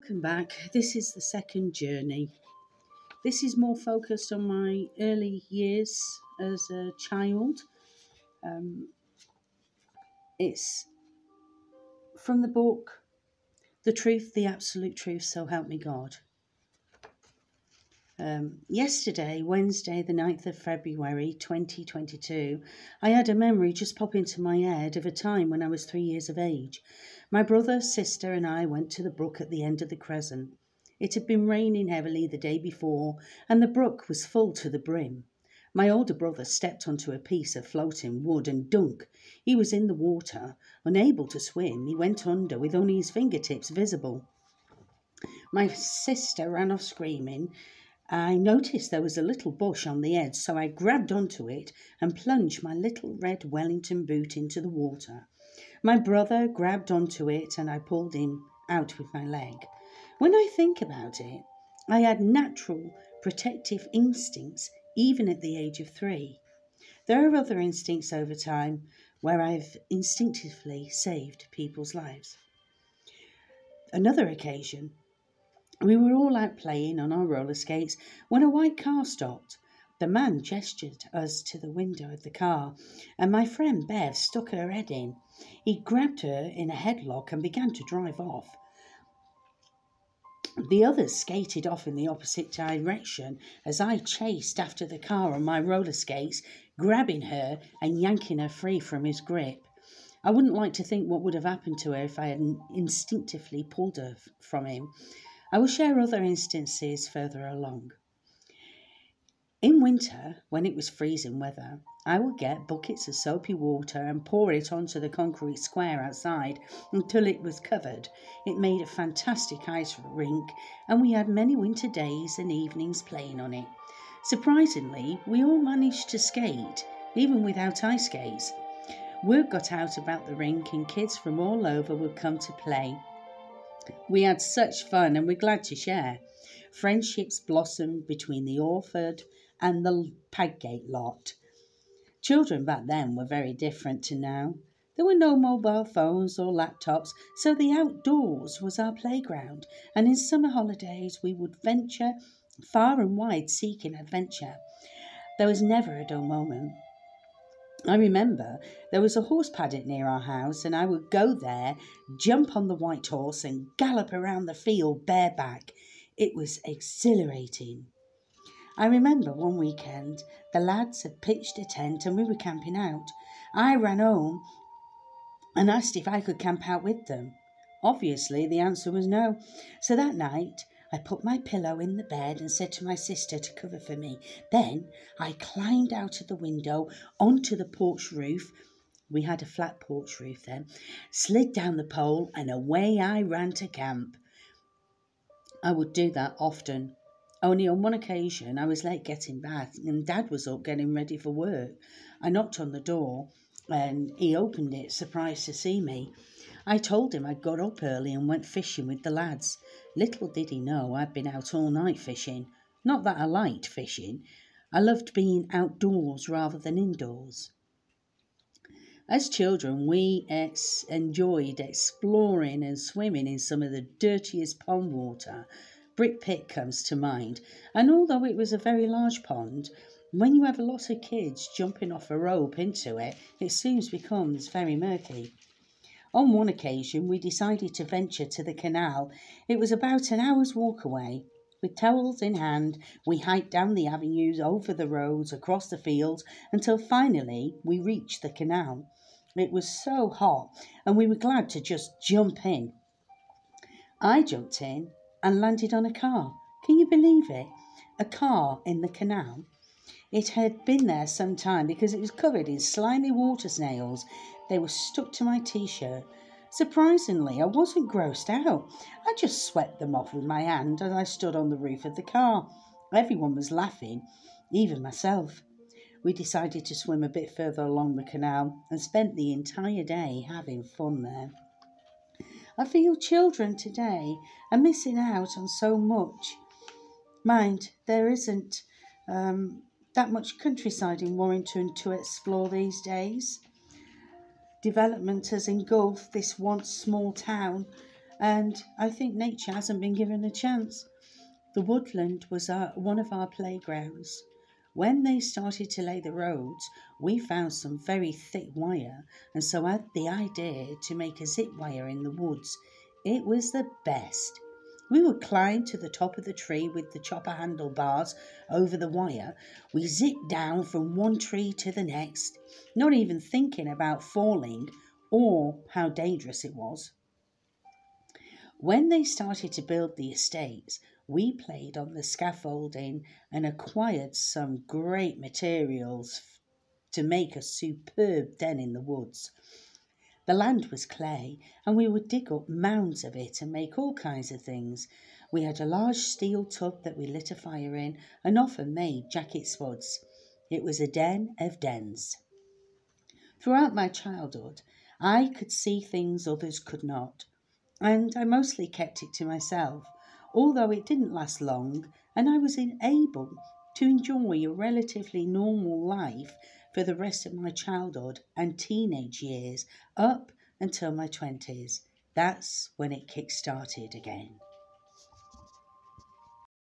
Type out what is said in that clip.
Welcome back. This is the second journey. This is more focused on my early years as a child. Um, it's from the book The Truth, the Absolute Truth, So Help Me God. Yesterday, Wednesday, the 9th of February 2022, I had a memory just pop into my head of a time when I was 3 years of age. My brother, sister, and I went to the brook at the end of the crescent. It had been raining heavily the day before, and the brook was full to the brim. My older brother stepped onto a piece of floating wood and dunk. He was in the water. Unable to swim, he went under with only his fingertips visible. My sister ran off screaming. I noticed there was a little bush on the edge, so I grabbed onto it and plunged my little red Wellington boot into the water. My brother grabbed onto it and I pulled him out with my leg. When I think about it, I had natural protective instincts even at the age of 3. There are other instincts over time where I've instinctively saved people's lives. Another occasion, we were all out playing on our roller skates when a white car stopped. The man gestured us to the window of the car, and my friend Bev stuck her head in. He grabbed her in a headlock and began to drive off. The others skated off in the opposite direction as I chased after the car on my roller skates, grabbing her and yanking her free from his grip. I wouldn't like to think what would have happened to her if I had instinctively pulled her from him. I will share other instances further along. In winter, when it was freezing weather, I would get buckets of soapy water and pour it onto the concrete square outside until it was covered. It made a fantastic ice rink, and we had many winter days and evenings playing on it. Surprisingly, we all managed to skate, even without ice skates. Word got out about the rink and kids from all over would come to play. We had such fun and we're glad to share. Friendships blossomed between the Orford and the Padgate lot. Children back then were very different to now. There were no mobile phones or laptops, so the outdoors was our playground, and in summer holidays we would venture far and wide seeking adventure. There was never a dull moment. I remember there was a horse paddock near our house, and I would go there, jump on the white horse, and gallop around the field bareback. It was exhilarating. I remember one weekend the lads had pitched a tent and we were camping out. I ran home and asked if I could camp out with them. Obviously, the answer was no. So that night, I put my pillow in the bed and said to my sister to cover for me. Then I climbed out of the window onto the porch roof. We had a flat porch roof then. Slid down the pole and away I ran to camp. I would do that often. Only on one occasion I was late getting back and Dad was up getting ready for work. I knocked on the door and he opened it, surprised to see me. I told him I'd got up early and went fishing with the lads. Little did he know I'd been out all night fishing. Not that I liked fishing. I loved being outdoors rather than indoors. As children, we enjoyed exploring and swimming in some of the dirtiest pond water. Brick Pit comes to mind, and although it was a very large pond, when you have a lot of kids jumping off a rope into it, it soon becomes very murky. On one occasion, we decided to venture to the canal. It was about an hour's walk away. With towels in hand, we hiked down the avenues, over the roads, across the fields, until finally we reached the canal. It was so hot, and we were glad to just jump in. I jumped in and landed on a car. Can you believe it? A car in the canal. It had been there some time because it was covered in slimy water snails. They were stuck to my t-shirt. Surprisingly, I wasn't grossed out. I just swept them off with my hand as I stood on the roof of the car. Everyone was laughing, even myself. We decided to swim a bit further along the canal and spent the entire day having fun there. I feel children today are missing out on so much. Mind, there isn't that much countryside in Warrington to explore these days. Development has engulfed this once small town and I think nature hasn't been given a chance. The woodland was one of our playgrounds. When they started to lay the roads, we found some very thick wire, and so had the idea to make a zip wire in the woods. It was the best. We would climb to the top of the tree with the chopper handlebars over the wire. We zipped down from one tree to the next, not even thinking about falling or how dangerous it was. When they started to build the estates, we played on the scaffolding and acquired some great materials to make a superb den in the woods. The land was clay, and we would dig up mounds of it and make all kinds of things. We had a large steel tub that we lit a fire in and often made jacket spuds. It was a den of dens. Throughout my childhood, I could see things others could not, and I mostly kept it to myself, although it didn't last long, and I was able to enjoy a relatively normal life for the rest of my childhood and teenage years up until my 20s. That's when it kick-started again.